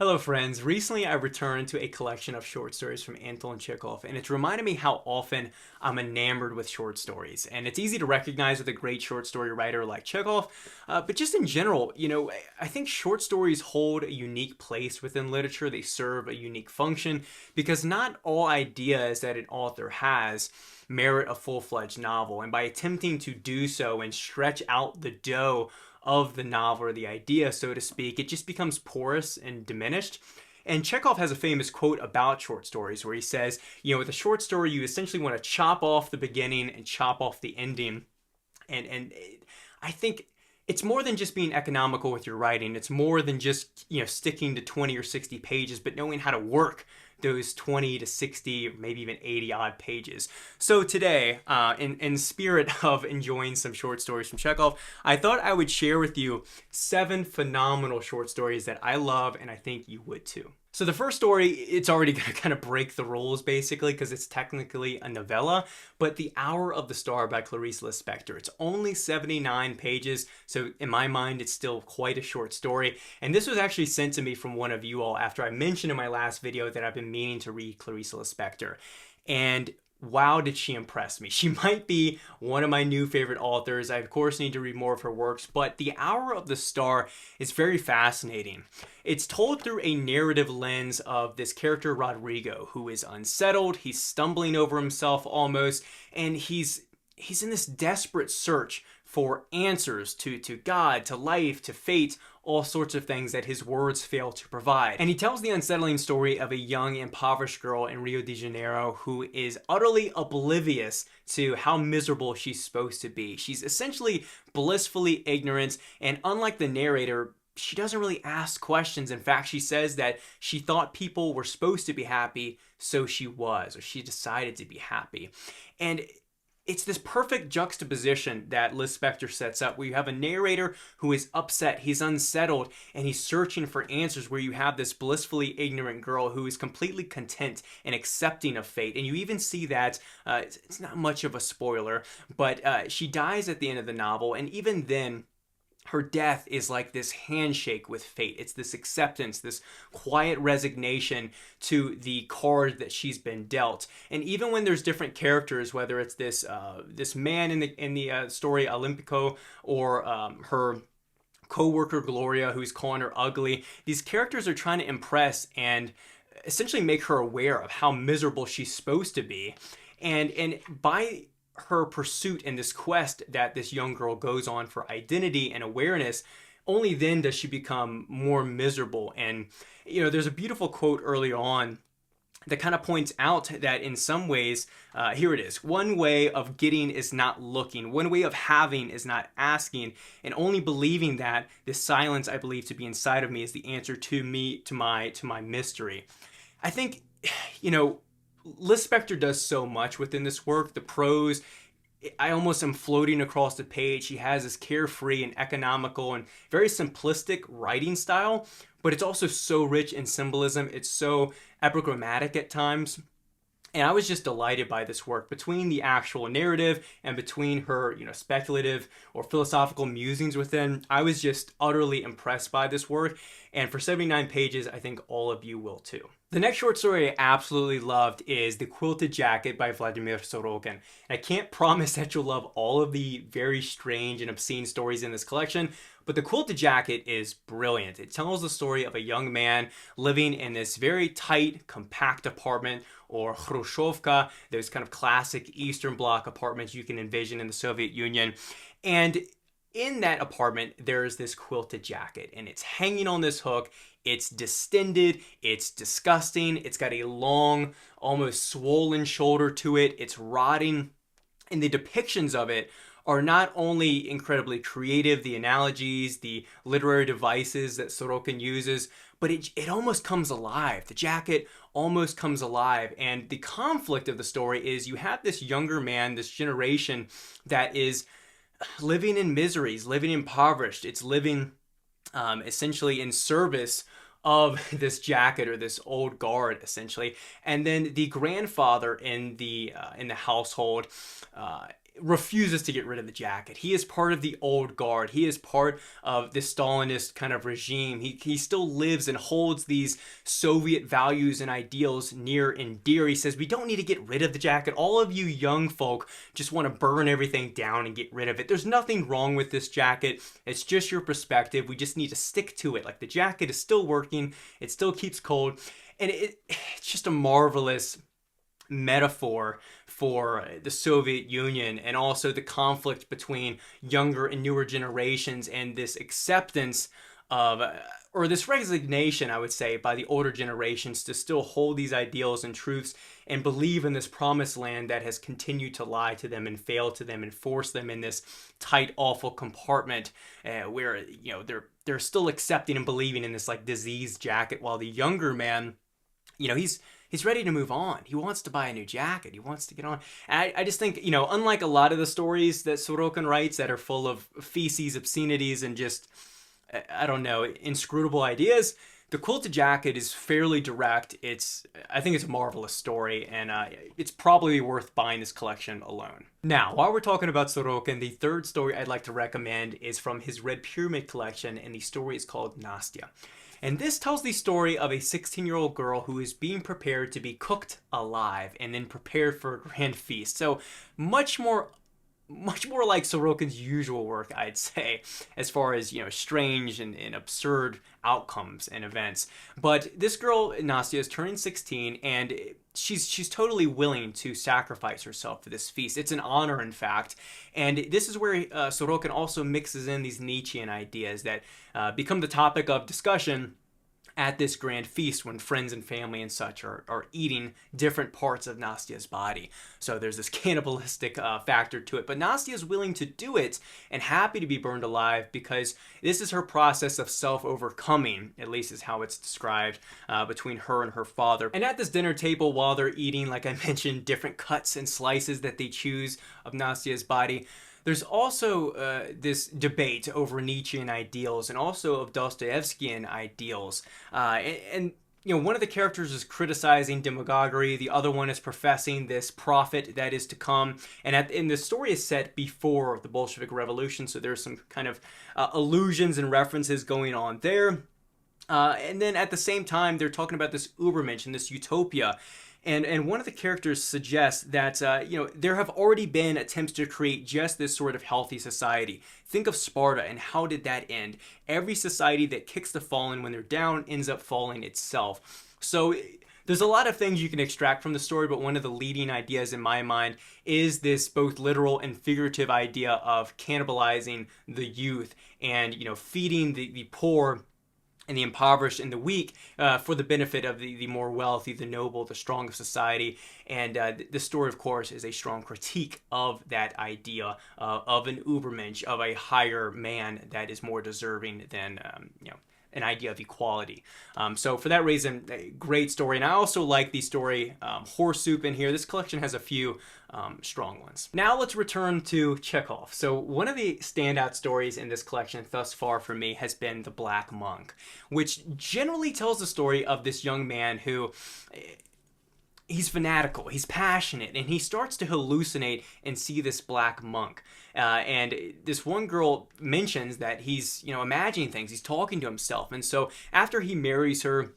Hello friends, recently I returned to a collection of short stories from Anton Chekhov, and it's reminded me how often I'm enamored with short stories. And it's easy to recognize with a great short story writer like Chekhov, but just in general, I think short stories hold a unique place within literature. They serve a unique function because not all ideas that an author has merit a full-fledged novel, and by attempting to do so and stretch out the dough of the novel or the idea, so to speak, it just becomes porous and diminished. And Chekhov has a famous quote about short stories where he says, with a short story, you essentially want to chop off the beginning and chop off the ending. And I think it's more than just being economical with your writing. It's more than just, sticking to 20 or 60 pages, but knowing how to work those 20 to 60, maybe even 80 odd pages. So today, in spirit of enjoying some short stories from Chekhov, I thought I would share with you 7 phenomenal short stories that I love and I think you would too. So the first story, it's already going to kind of break the rules basically because it's technically a novella, but The Hour of the Star by Clarice Lispector. It's only 79 pages, so in my mind it's still quite a short story. And this was actually sent to me from one of you all after I mentioned in my last video that I've been meaning to read Clarice Lispector. And wow, did she impress me. She might be one of my new favorite authors. I, of course, need to read more of her works, but The Hour of the Star is very fascinating. It's told through a narrative lens of this character, Rodrigo, who is unsettled. He's stumbling over himself almost, and he's in this desperate search for answers to God, to life, to fate, all sorts of things that his words fail to provide. And he tells the unsettling story of a young, impoverished girl in Rio de Janeiro who is utterly oblivious to how miserable she's supposed to be. She's essentially blissfully ignorant, and unlike the narrator, she doesn't really ask questions. In fact, she says that she thought people were supposed to be happy, so she was, or she decided to be happy. And it's this perfect juxtaposition that Lispector sets up, where you have a narrator who is upset, he's unsettled, and he's searching for answers, where you have this blissfully ignorant girl who is completely content and accepting of fate. And you even see that, it's not much of a spoiler, but she dies at the end of the novel, and even then, her death is like this handshake with fate. It's this acceptance, this quiet resignation to the card that she's been dealt. And even when there's different characters, whether it's this man in the story Olympico, or her co-worker Gloria, who's calling her ugly, these characters are trying to impress and essentially make her aware of how miserable she's supposed to be. And by her pursuit and this quest that this young girl goes on for identity and awareness, only then does she become more miserable. And there's a beautiful quote early on that kind of points out that in some ways, here it is: one way of getting is not looking, one way of having is not asking, and only believing that this silence I believe to be inside of me is the answer to me, to my mystery. I think, Lispector does so much within this work. The prose, I almost am floating across the page. He has this carefree and economical and very simplistic writing style, but it's also so rich in symbolism. It's so epigrammatic at times. And I was just delighted by this work. Between the actual narrative and between her, speculative or philosophical musings within, I was just utterly impressed by this work. And for 79 pages, I think all of you will too. The next short story I absolutely loved is The Quilted Jacket by Vladimir Sorokin. And I can't promise that you'll love all of the very strange and obscene stories in this collection, but The Quilted Jacket is brilliant. It tells the story of a young man living in this very tight, compact apartment, or Khrushchevka, those kind of classic Eastern Bloc apartments you can envision in the Soviet Union. And in that apartment, there's this quilted jacket, and it's hanging on this hook. It's distended, it's disgusting, it's got a long, almost swollen shoulder to it, it's rotting, and the depictions of it are not only incredibly creative, the analogies, the literary devices that Sorokin uses, but it almost comes alive. The jacket almost comes alive. And the conflict of the story is you have this younger man, this generation that is living in miseries, living impoverished. It's living essentially in service of this jacket, or this old guard essentially. And then the grandfather in the household refuses to get rid of the jacket. He is part of the old guard. He is part of the Stalinist kind of regime. He still lives and holds these Soviet values and ideals near and dear. He says, we don't need to get rid of the jacket. All of you young folk just want to burn everything down and get rid of it. There's nothing wrong with this jacket. It's just your perspective. We just need to stick to it. Like, the jacket is still working. It still keeps cold. And it's just a marvelous metaphor for the Soviet Union, and also the conflict between younger and newer generations, and this acceptance of, or this resignation, I would say, by the older generations to still hold these ideals and truths and believe in this promised land that has continued to lie to them and fail to them and force them in this tight, awful compartment where, you know, they're still accepting and believing in this like diseased jacket, while the younger man, you know, he's ready to move on. He wants to buy a new jacket. He wants to get on. And I just think, you know, unlike a lot of the stories that Sorokin writes that are full of feces, obscenities, and just, I don't know, inscrutable ideas, the Quilted Jacket is fairly direct. I think it's a marvelous story, and it's probably worth buying this collection alone. Now, while we're talking about Sorokin, the third story I'd like to recommend is from his Red Pyramid collection, and the story is called Nastya. And this tells the story of a 16-year-old girl who is being prepared to be cooked alive and then prepared for a grand feast. So much more like Sorokin's usual work, I'd say, as far as, you know, strange and absurd outcomes and events. But this girl, Nastya, is turning 16, and she's totally willing to sacrifice herself for this feast. It's an honor, in fact. And this is where Sorokin also mixes in these Nietzschean ideas that become the topic of discussion at this grand feast when friends and family and such are eating different parts of Nastya's body. So there's this cannibalistic factor to it. But Nastya is willing to do it and happy to be burned alive because this is her process of self-overcoming, at least is how it's described, between her and her father. And at this dinner table, while they're eating, like I mentioned, different cuts and slices that they choose of Nastya's body, there's also this debate over Nietzschean ideals and also of Dostoevskian ideals. And you know, one of the characters is criticizing demagoguery, the other one is professing this prophet that is to come. And the story is set before the Bolshevik Revolution, so there's some kind of allusions and references going on there. And then at the same time, they're talking about this Übermensch and this utopia. And one of the characters suggests that, you know, there have already been attempts to create just this sort of healthy society. Think of Sparta, and how did that end? Every society that kicks the fallen when they're down ends up falling itself. So there's a lot of things you can extract from the story, but one of the leading ideas in my mind is this both literal and figurative idea of cannibalizing the youth and, you know, feeding the poor and the impoverished and the weak for the benefit of the more wealthy, the noble, the strong of society. And the story, of course, is a strong critique of that idea of an Übermensch, of a higher man that is more deserving than, you know, an idea of equality. So for that reason, a great story. And I also like the story Horse Soup in here. This collection has a few strong ones. Now let's return to Chekhov. So one of the standout stories in this collection thus far for me has been The Black Monk, which generally tells the story of this young man who, he's fanatical, he's passionate, and he starts to hallucinate and see this black monk. And this one girl mentions that he's, you know, imagining things, he's talking to himself. And so after he marries her,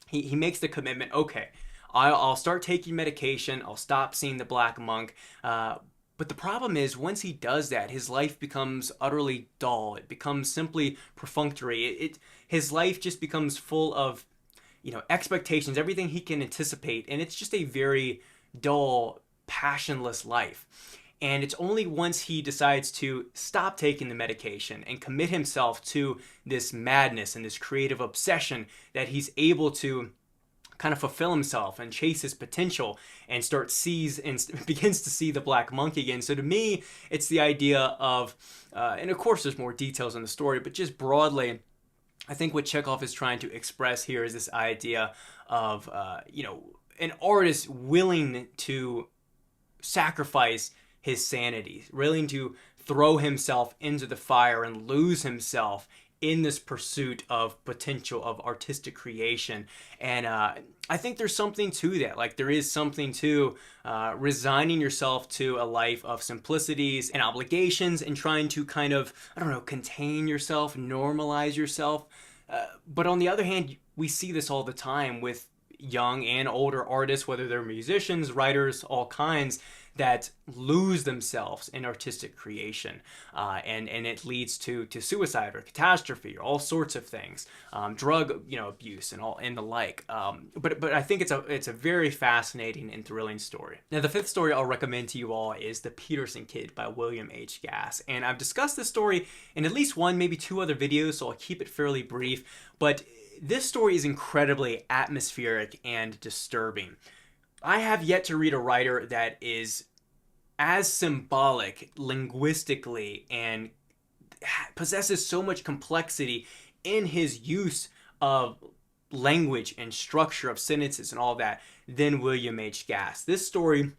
he makes the commitment, okay, I'll start taking medication, I'll stop seeing the black monk. But the problem is, once he does that, his life becomes utterly dull. It becomes simply perfunctory. His life just becomes full of, you know, expectations, everything he can anticipate, and it's just a very dull, passionless life. And it's only once he decides to stop taking the medication and commit himself to this madness and this creative obsession that he's able to kind of fulfill himself and chase his potential and begins to see the black monk again. So to me, it's the idea of, and of course there's more details in the story, but just broadly, I think what Chekhov is trying to express here is this idea of, you know, an artist willing to sacrifice his sanity, willing to throw himself into the fire and lose himself in this pursuit of potential, of artistic creation. And I think there's something to that. Like, there is something to resigning yourself to a life of simplicities and obligations and trying to kind of, I don't know, contain yourself, normalize yourself. But on the other hand, we see this all the time with young and older artists, whether they're musicians, writers, all kinds, that lose themselves in artistic creation, and it leads to suicide or catastrophe or all sorts of things, drug abuse and all and the like. But I think it's a very fascinating and thrilling story. Now, the fifth story I'll recommend to you all is The Pedersen Kid by William H. Gass, and I've discussed this story in at least one, maybe two other videos, so I'll keep it fairly brief. But this story is incredibly atmospheric and disturbing. I have yet to read a writer that is as symbolic linguistically and possesses so much complexity in his use of language and structure of sentences and all that than William H. Gass. This story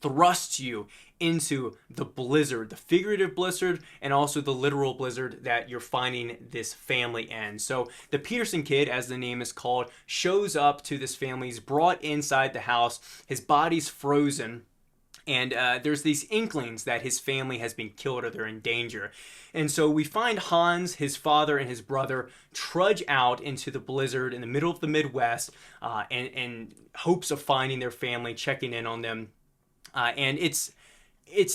thrusts you into the blizzard, the figurative blizzard, and also the literal blizzard that you're finding this family in. So the Pedersen Kid, as the name is called, shows up to this family. He's brought inside the house. His body's frozen. And there's these inklings that his family has been killed or they're in danger. And so we find Hans, his father, and his brother trudge out into the blizzard in the middle of the Midwest in hopes of finding their family, checking in on them. And it's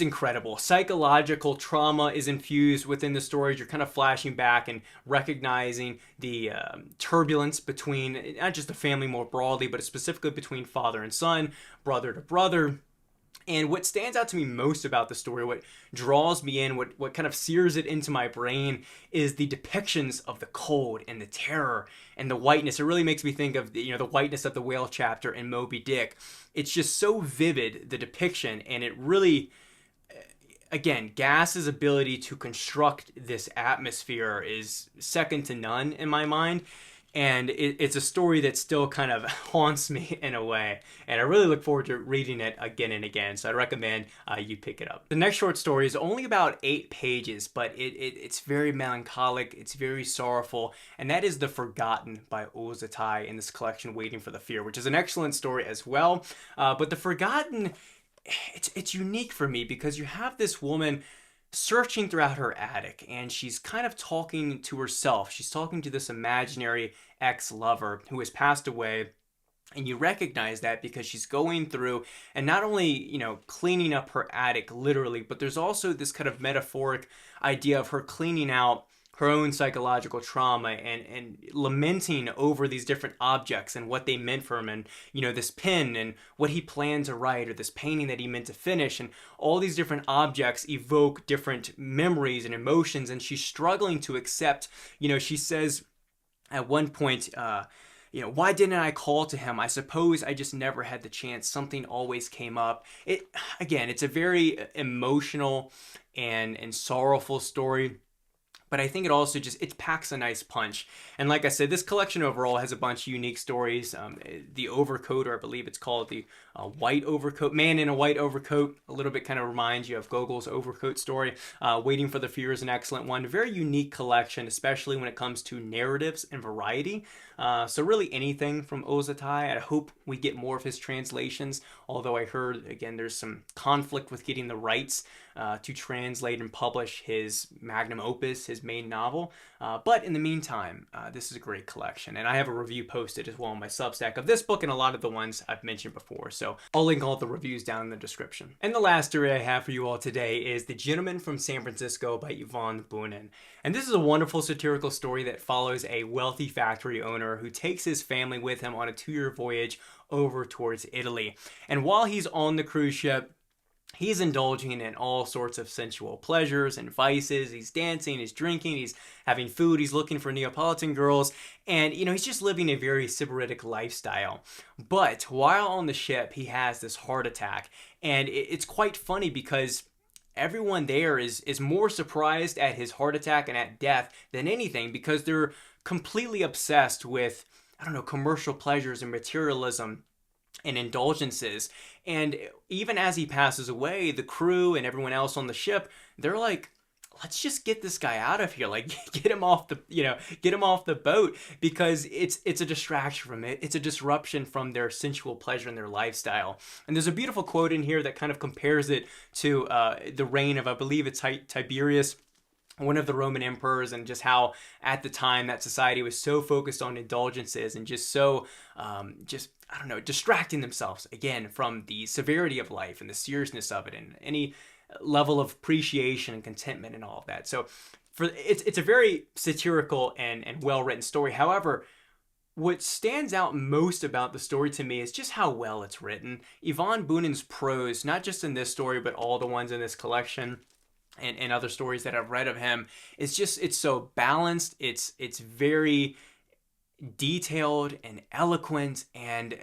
incredible. Psychological trauma is infused within the stories. You're kind of flashing back and recognizing the turbulence between not just the family more broadly, but specifically between father and son, brother to brother. And what stands out to me most about the story, what draws me in, what kind of sears it into my brain, is the depictions of the cold and the terror and the whiteness. It really makes me think of the whiteness of the whale chapter in Moby Dick. It's just so vivid, the depiction, and it really, again, Gass's ability to construct this atmosphere is second to none in my mind. And it's a story that still kind of haunts me in a way. And I really look forward to reading it again and again. So I'd recommend you pick it up. The next short story is only about 8 pages, but it's very melancholic. It's very sorrowful. And that is The Forgotten by Atay in this collection, Waiting for the Fear, which is an excellent story as well. But The Forgotten, it's unique for me because you have this woman searching throughout her attic, and she's kind of talking to herself. She's talking to this imaginary ex-lover who has passed away, and you recognize that because she's going through and not only, cleaning up her attic literally, but there's also this kind of metaphoric idea of her cleaning out her own psychological trauma and lamenting over these different objects and what they meant for him, and this pen and what he planned to write, or this painting that he meant to finish, and all these different objects evoke different memories and emotions, and she's struggling to accept. She says at one point, why didn't I call to him? I suppose I just never had the chance. Something always came up. It's a very emotional and sorrowful story. But I think it also it packs a nice punch. And like I said, this collection overall has a bunch of unique stories. The Overcoat, or I believe it's called the White Overcoat, Man in a White Overcoat, a little bit kind of reminds you of Gogol's Overcoat story. Waiting for the Fear is an excellent one. A very unique collection, especially when it comes to narratives and variety. So really anything from Atay. I hope we get more of his translations, although I heard, again, there's some conflict with getting the rights to translate and publish his magnum opus, his main novel. But in the meantime, this is a great collection. And I have a review posted as well on my Substack of this book and a lot of the ones I've mentioned before. So I'll link all the reviews down in the description. And the last story I have for you all today is The Gentleman from San Francisco by Yvonne Bunin. And this is a wonderful satirical story that follows a wealthy factory owner who takes his family with him on a 2-year voyage over towards Italy. And while he's on the cruise ship, he's indulging in all sorts of sensual pleasures and vices. He's dancing, he's drinking, he's having food, he's looking for Neapolitan girls, and he's just living a very sybaritic lifestyle. But while on the ship, he has this heart attack, and it's quite funny because everyone there is more surprised at his heart attack and at death than anything, because they're completely obsessed with, commercial pleasures and materialism and indulgences. And even as he passes away, the crew and everyone else on the ship, they're like, let's just get this guy out of here. Like, get him off the, get him off the boat, because it's a distraction from it. It's a disruption from their sensual pleasure and their lifestyle. And there's a beautiful quote in here that kind of compares it to the reign of, I believe it's Tiberius, one of the Roman emperors, and just how at the time that society was so focused on indulgences and just so just, I don't know, distracting themselves again from the severity of life and the seriousness of it and any level of appreciation and contentment and all of that. So it's a very satirical and well written story. However, what stands out most about the story to me is just how well it's written. Ivan Bunin's prose, not just in this story, but all the ones in this collection and other stories that I've read of him, it's so balanced. It's very detailed and eloquent, and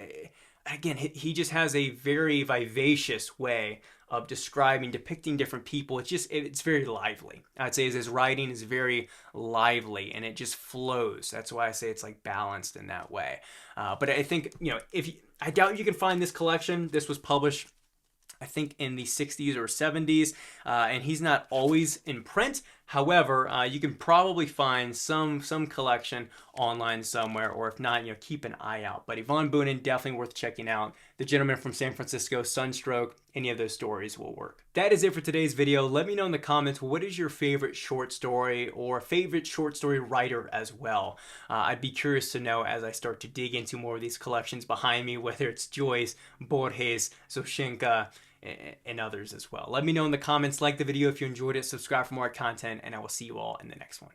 again, he just has a very vivacious way of depicting different people. It's very lively. I'd say his writing is very lively, and it just flows. That's why I say it's like balanced in that way. But I think, I doubt you can find this collection. This was published, I think, in the 60s or 70s, and he's not always in print. However, you can probably find some collection online somewhere, or if not, keep an eye out. But Ivan Bunin, definitely worth checking out. The Gentleman from San Francisco, Sunstroke, any of those stories will work. That is it for today's video. Let me know in the comments, what is your favorite short story or favorite short story writer as well? I'd be curious to know as I start to dig into more of these collections behind me, whether it's Joyce, Borges, Soshenka, and others as well. Let me know in the comments, like the video if you enjoyed it, subscribe for more content, and I will see you all in the next one.